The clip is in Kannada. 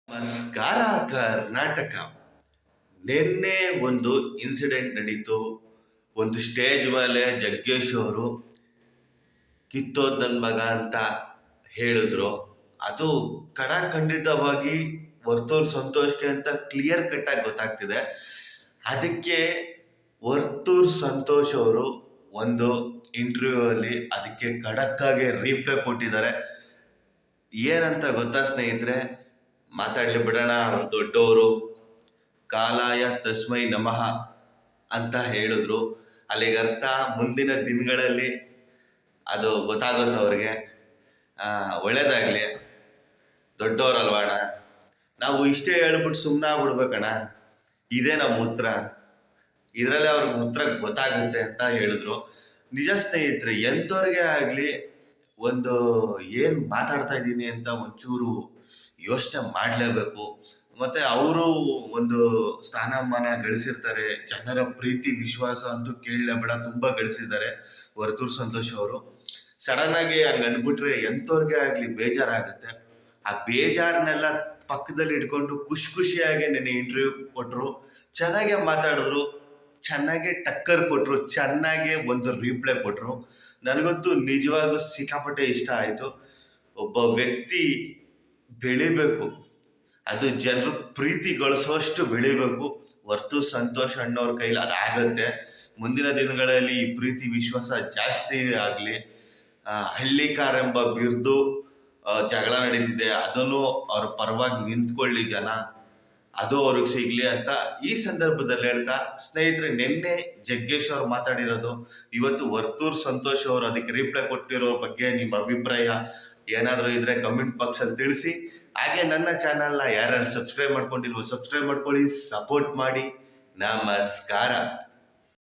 ನಮಸ್ಕಾರ ಕರ್ನಾಟಕ. ನಿನ್ನೆ ಒಂದು ಇನ್ಸಿಡೆಂಟ್ ನಡೀತು. ಒಂದು ಸ್ಟೇಜ್ ಮೇಲೆ ಜಗ್ಗೇಶ್ ಅವರು ಕಿತ್ತೋದ್ ನನ್ನ ಮಗ ಅಂತ ಹೇಳಿದ್ರು. ಅದು ಖಂಡಿತವಾಗಿ ವರ್ತೂರ್ ಸಂತೋಷ್ಗೆ ಅಂತ ಕ್ಲಿಯರ್ ಕಟ್ ಆಗಿ ಗೊತ್ತಾಗ್ತಿದೆ. ಅದಕ್ಕೆ ವರ್ತೂರ್ ಸಂತೋಷ್ ಅವರು ಒಂದು ಇಂಟರ್ವ್ಯೂ ಅಲ್ಲಿ ಅದಕ್ಕೆ ಖಡಕ್ಕಾಗಿ ರೀಪ್ಲೈ ಕೊಟ್ಟಿದ್ದಾರೆ. ಏನಂತ ಗೊತ್ತಾ ಸ್ನೇಹಿತರೆ? ಮಾತಾಡ್ಲಿ ಬಿಡೋಣ. ಅವ್ರು ದೊಡ್ಡವರು, ಕಾಲಾಯ ತಸ್ಮೈ ನಮಃ ಅಂತ ಹೇಳಿದ್ರು. ಅಲ್ಲಿಗೆ ಅರ್ಥ ಮುಂದಿನ ದಿನಗಳಲ್ಲಿ ಅದು ಗೊತ್ತಾಗುತ್ತೆ ಅವ್ರಿಗೆ. ಒಳ್ಳೇದಾಗ್ಲಿ, ದೊಡ್ಡವರಲ್ವಾಣ. ನಾವು ಇಷ್ಟೇ ಹೇಳ್ಬಿಟ್ಟು ಸುಮ್ಮನೆ ಆಗ್ಬಿಡ್ಬೇಕಣ್ಣ, ಇದೇ ನಮ್ಮ ಉತ್ತರ, ಇದರಲ್ಲೇ ಅವ್ರಿಗೆ ಉತ್ತರ ಗೊತ್ತಾಗುತ್ತೆ ಅಂತ ಹೇಳಿದ್ರು. ನಿಜ ಸ್ನೇಹಿತರೆ, ಎಂಥವ್ರಿಗೆ ಆಗಲಿ ಒಂದು ಏನು ಮಾತಾಡ್ತಾ ಇದ್ದೀನಿ ಅಂತ ಒಂಚೂರು ಯೋಚನೆ ಮಾಡಲೇಬೇಕು. ಮತ್ತು ಅವರು ಒಂದು ಸ್ಥಾನಮಾನ ಗಳಿಸಿರ್ತಾರೆ, ಜನರ ಪ್ರೀತಿ ವಿಶ್ವಾಸ ಅಂತೂ ಕೇಳಲೇಬೇಡ, ತುಂಬ ಗಳಿಸಿದ್ದಾರೆ ವರ್ತೂರ್ ಸಂತೋಷ್ ಅವರು. ಸಡನ್ನಾಗಿ ಹಂಗೆ ಅಂದ್ಬಿಟ್ರೆ ಎಂಥವ್ರಿಗೆ ಆಗಲಿ ಬೇಜಾರಾಗುತ್ತೆ. ಆ ಬೇಜಾರನ್ನೆಲ್ಲ ಪಕ್ಕದಲ್ಲಿ ಇಟ್ಕೊಂಡು ಖುಷಿಯಾಗಿ ನೆನೆ ಇಂಟರ್ವ್ಯೂ ಕೊಟ್ಟರು, ಚೆನ್ನಾಗೇ ಮಾತಾಡಿದ್ರು, ಚೆನ್ನಾಗೇ ಟಕ್ಕರ್ ಕೊಟ್ಟರು, ಚೆನ್ನಾಗೇ ಒಂದು ರೀಪ್ಲೈ ಕೊಟ್ಟರು. ನನಗಂತೂ ನಿಜವಾಗ್ಲೂ ಸಿಕ್ಕಾಪಟ್ಟೆ ಇಷ್ಟ ಆಯಿತು. ಒಬ್ಬ ವ್ಯಕ್ತಿ ಬೆಳಿಬೇಕು, ಅದು ಜನರು ಪ್ರೀತಿ ಗಳಿಸೋಷ್ಟು ಬೆಳಿಬೇಕು. ವರ್ತೂರ್ ಸಂತೋಷ್ ಅಣ್ಣವ್ರ ಕೈಲಿ ಅದಾಗತ್ತೆ. ಮುಂದಿನ ದಿನಗಳಲ್ಲಿ ಈ ಪ್ರೀತಿ ವಿಶ್ವಾಸ ಜಾಸ್ತಿ ಆಗಲಿ. ಹಳ್ಳಿಕಾರ್ ಎಂಬ ಬಿರುದು ಜಗಳ ನಡೀತಿದೆ, ಅದನ್ನು ಅವ್ರ ಪರವಾಗಿ ನಿಂತ್ಕೊಳ್ಳಿ ಜನ, ಅದು ಅವ್ರಿಗೆ ಸಿಗಲಿ ಅಂತ ಈ ಸಂದರ್ಭದಲ್ಲಿ ಹೇಳ್ತಾ, ಸ್ನೇಹಿತರೆ, ನಿನ್ನೆ ಜಗ್ಗೇಶ್ ಅವ್ರು ಮಾತಾಡಿರೋದು, ಇವತ್ತು ವರ್ತೂರ್ ಸಂತೋಷ್ ಅವರು ಅದಕ್ಕೆ ರಿಪ್ಲೈ ಕೊಟ್ಟಿರೋ ಬಗ್ಗೆ ನಿಮ್ಮ ಅಭಿಪ್ರಾಯ ಏನಾದರೂ ಇದ್ರೆ ಕಮೆಂಟ್ ಬಾಕ್ಸಲ್ಲಿ ತಿಳಿಸಿ. ಹಾಗೆ ನನ್ನ ಚಾನಲ್ನ ಯಾರ್ಯಾರು ಸಬ್ಸ್ಕ್ರೈಬ್ ಮಾಡ್ಕೊಂಡಿಲ್ವೋ ಸಬ್ಸ್ಕ್ರೈಬ್ ಮಾಡ್ಕೊಳ್ಳಿ, ಸಪೋರ್ಟ್ ಮಾಡಿ. ನಮಸ್ಕಾರ.